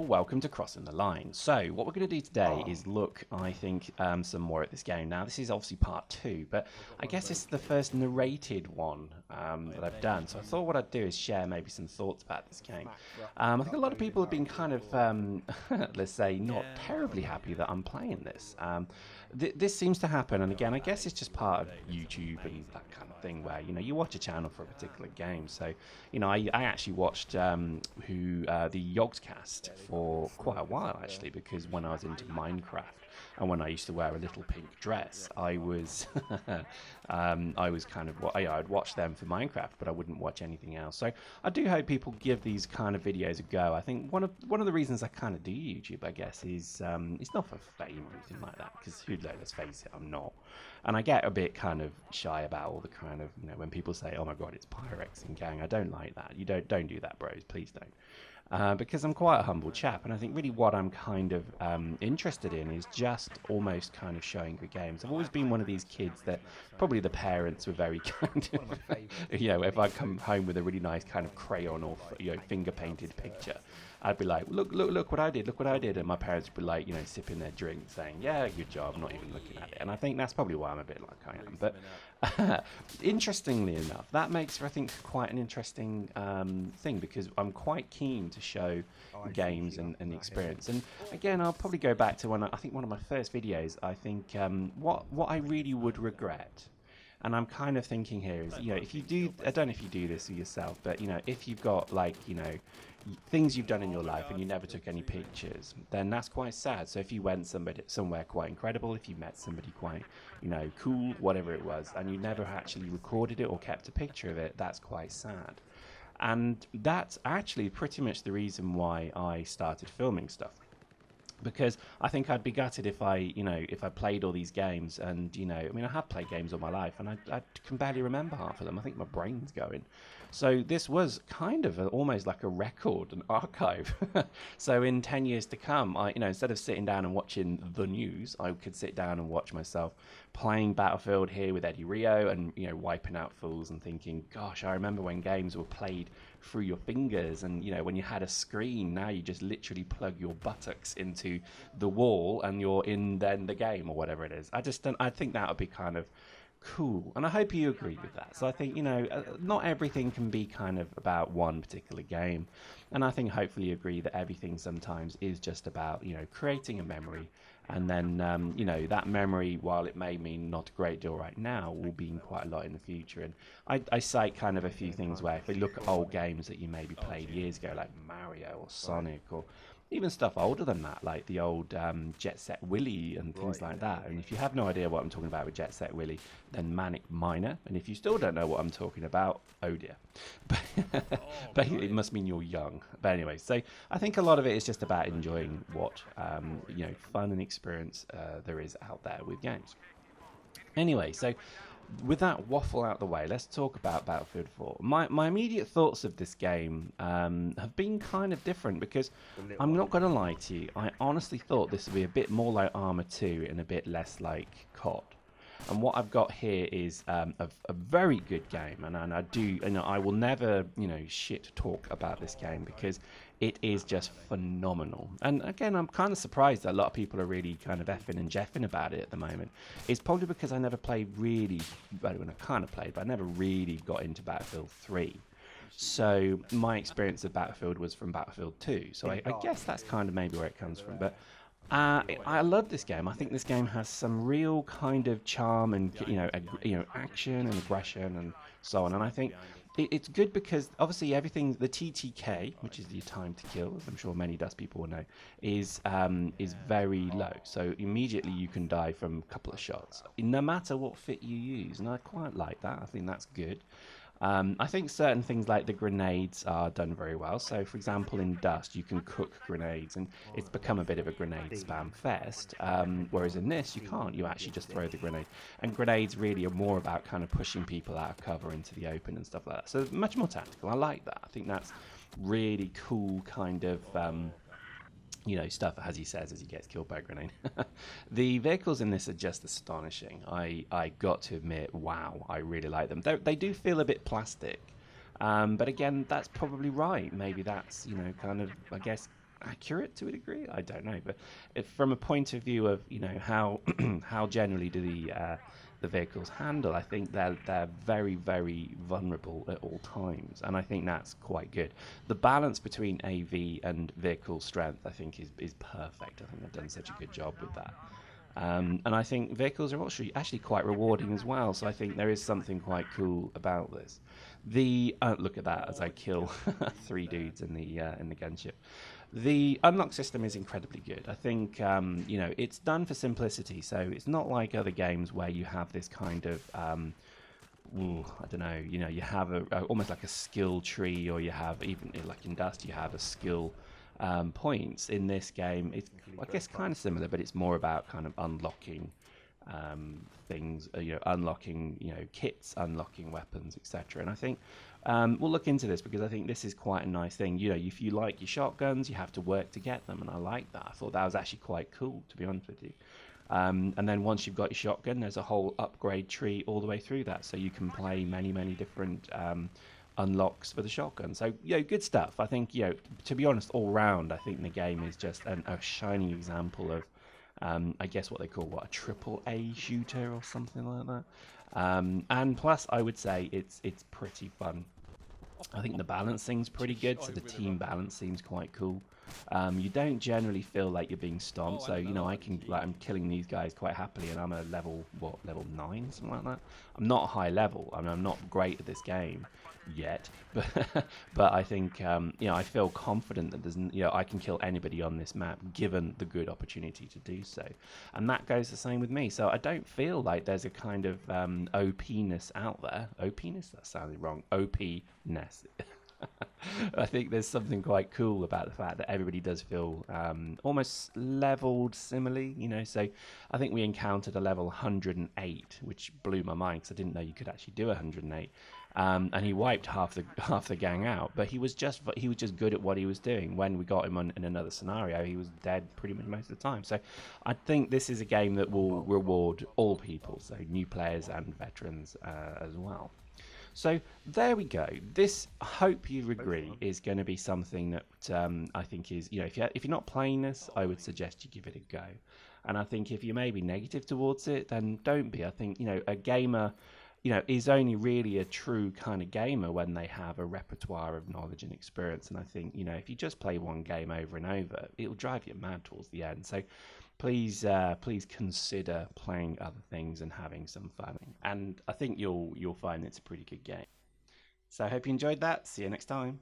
welcome to Crossing the Line. So what we're going to do today is look, I think, some more at this game. Now, this is obviously part 2, but I guess this is the first narrated one that I've done. So I thought what I'd do is share maybe some thoughts about this game. I think a lot of people have been kind of, let's say, not terribly happy that I'm playing this. This seems to happen, and again, I guess it's just part of YouTube and that kind of thing where, you know, you watch a channel for a particular game. So, you know, I actually watched the Yogscast for quite a while, actually, because when I was into Minecraft and when I used to wear a little pink dress, I was kind of, I'd watch them for Minecraft, but I wouldn't watch anything else. So I do hope people give these kind of videos a go. I think one of the reasons I kind of do YouTube, I guess, is it's not for fame or anything like that, because let's face it, I'm not. And I get a bit kind of shy about all the kind of, you know, when people say, oh my god, it's Pyrex and gang, I don't like that. You don't do that, bros, please don't. Because I'm quite a humble chap, and I think really what I'm kind of interested in is just almost kind of showing good games. I've always been one of these kids that probably the parents were very kind of, you know, if I come home with a really nice kind of crayon or, you know, finger painted picture, I'd be like, look what I did, and my parents would be like, you know, sipping their drink saying, yeah, good job, not even looking at it. And I think that's probably why I'm a bit like I am. But interestingly enough, that makes for, I think, quite an interesting thing, because I'm quite keen to show games and the experience. And again, I'll probably go back to I think one of my first videos. I think what I really would regret, and I'm kind of thinking here is, you know, if you do, I don't know if you do this yourself, but, you know, if you've got, like, you know, things you've done in your life and you never took any pictures, then that's quite sad. So if you went somewhere quite incredible, if you met somebody quite, you know, cool, whatever it was, and you never actually recorded it or kept a picture of it, that's quite sad. And that's actually pretty much the reason why I started filming stuff. Because I think I'd be gutted if I played all these games, and, you know, I mean, I have played games all my life, and I can barely remember half of them. I think my brain's going. So this was kind of almost like a record, an archive. So in 10 years to come, you know, instead of sitting down and watching the news, I could sit down and watch myself playing Battlefield here with Eddie Rio and, you know, wiping out fools and thinking, gosh, I remember when games were played through your fingers, and, you know, when you had a screen, now you just literally plug your buttocks into the wall and you're in then the game or whatever it is. I think that would be kind of cool, and I hope you agree with that. So I think, you know, not everything can be kind of about one particular game, and I think hopefully you agree that everything sometimes is just about, you know, creating a memory, and then you know, that memory, while it may mean not a great deal right now, will mean quite a lot in the future. And I cite kind of a few things where, if we look at old games that you maybe played years ago, like Mario or Sonic, or even stuff older than that, like the old Jet Set Willy and things like that. And if you have no idea what I'm talking about with Jet Set Willy, then Manic Miner. And if you still don't know what I'm talking about, oh dear. But it must mean you're young. But anyway, so I think a lot of it is just about enjoying what you know, fun and experience there is out there with games. Anyway, so with that waffle out the way, let's talk about Battlefield 4. My immediate thoughts of this game have been kind of different, because I'm not going to lie to you, I honestly thought this would be a bit more like Arma 2 and a bit less like COD. And what I've got here is a very good game, and I do, you know, I will never, you know, shit talk about this game, because it is just phenomenal. And again, I'm kind of surprised that a lot of people are really kind of effing and jeffing about it at the moment. It's probably because I never played really, well, I kind of played, but I never really got into Battlefield 3. So my experience of Battlefield was from Battlefield 2. So I guess that's kind of maybe where it comes from. But I love this game. I think this game has some real kind of charm and, you know, action and aggression and so on. And I think it's good because obviously everything, the TTK, which is the time to kill, as I'm sure many Dust people will know, is very low. So immediately you can die from a couple of shots, no matter what fit you use. And I quite like that. I think that's good. I think certain things like the grenades are done very well. So, for example, in Dust, you can cook grenades, and it's become a bit of a grenade spam fest. Whereas in this, you can't. You actually just throw the grenade. And grenades really are more about kind of pushing people out of cover into the open and stuff like that. So, much more tactical. I like that. I think that's really cool kind of you know, stuff, as he says, as he gets killed by a grenade. The vehicles in this are just astonishing. I got to admit, wow, I really like them. They do feel a bit plastic, but again, that's probably right. Maybe that's, you know, kind of, I guess, accurate to a degree. I don't know, but if, from a point of view of how how generally do the vehicles handle, I think they're very, very vulnerable at all times, and I think that's quite good. The balance between AV and vehicle strength, I think, is perfect. I think they've done such a good job with that. And I think vehicles are actually quite rewarding as well. So I think there is something quite cool about this. The look at that as I kill 3 dudes in the gunship. The unlock system is incredibly good. I think it's done for simplicity. So it's not like other games where you have this kind of I don't know. You have almost like a skill tree, or you have, even like in Dust, you have a skill points. In this game, it's, I guess, kind of similar, but it's more about kind of unlocking things, unlocking kits, unlocking weapons, etc. And I think we'll look into this, because I think this is quite a nice thing. If you like your shotguns, you have to work to get them, and I like that. I thought that was actually quite cool, to be honest with you. And then once you've got your shotgun, there's a whole upgrade tree all the way through that, so you can play many different unlocks for the shotgun. So good stuff. I think to be honest, all round, I think the game is just a shining example of I guess what they call a AAA shooter or something like that. And plus, I would say it's pretty fun. I think the balancing's pretty good, so the team balance seems quite cool. You don't generally feel like you're being stomped, so I'm killing these guys quite happily, and I'm a level 9, something like that. I'm not high level. I mean, I'm not great at this game yet, but I think I feel confident that there's I can kill anybody on this map given the good opportunity to do so, and that goes the same with me. So I don't feel like there's a kind of OP-ness out there. OP-ness? That sounded wrong. OP-ness. I think there's something quite cool about the fact that everybody does feel almost leveled similarly, So I think we encountered a level 108, which blew my mind, because I didn't know you could actually do 108. And he wiped half the gang out, but he was just good at what he was doing. When we got him in another scenario, he was dead pretty much most of the time. So I think this is a game that will reward all people, so new players and veterans as well. So there we go. This, I hope you agree, is going to be something that I think is, if you're not playing this, I would suggest you give it a go. And I think if you may be negative towards it, then don't be. I think a gamer is only really a true kind of gamer when they have a repertoire of knowledge and experience. And I think if you just play one game over and over, it'll drive you mad towards the end. So please consider playing other things and having some fun. And I think you'll find it's a pretty good game. So I hope you enjoyed that. See you next time.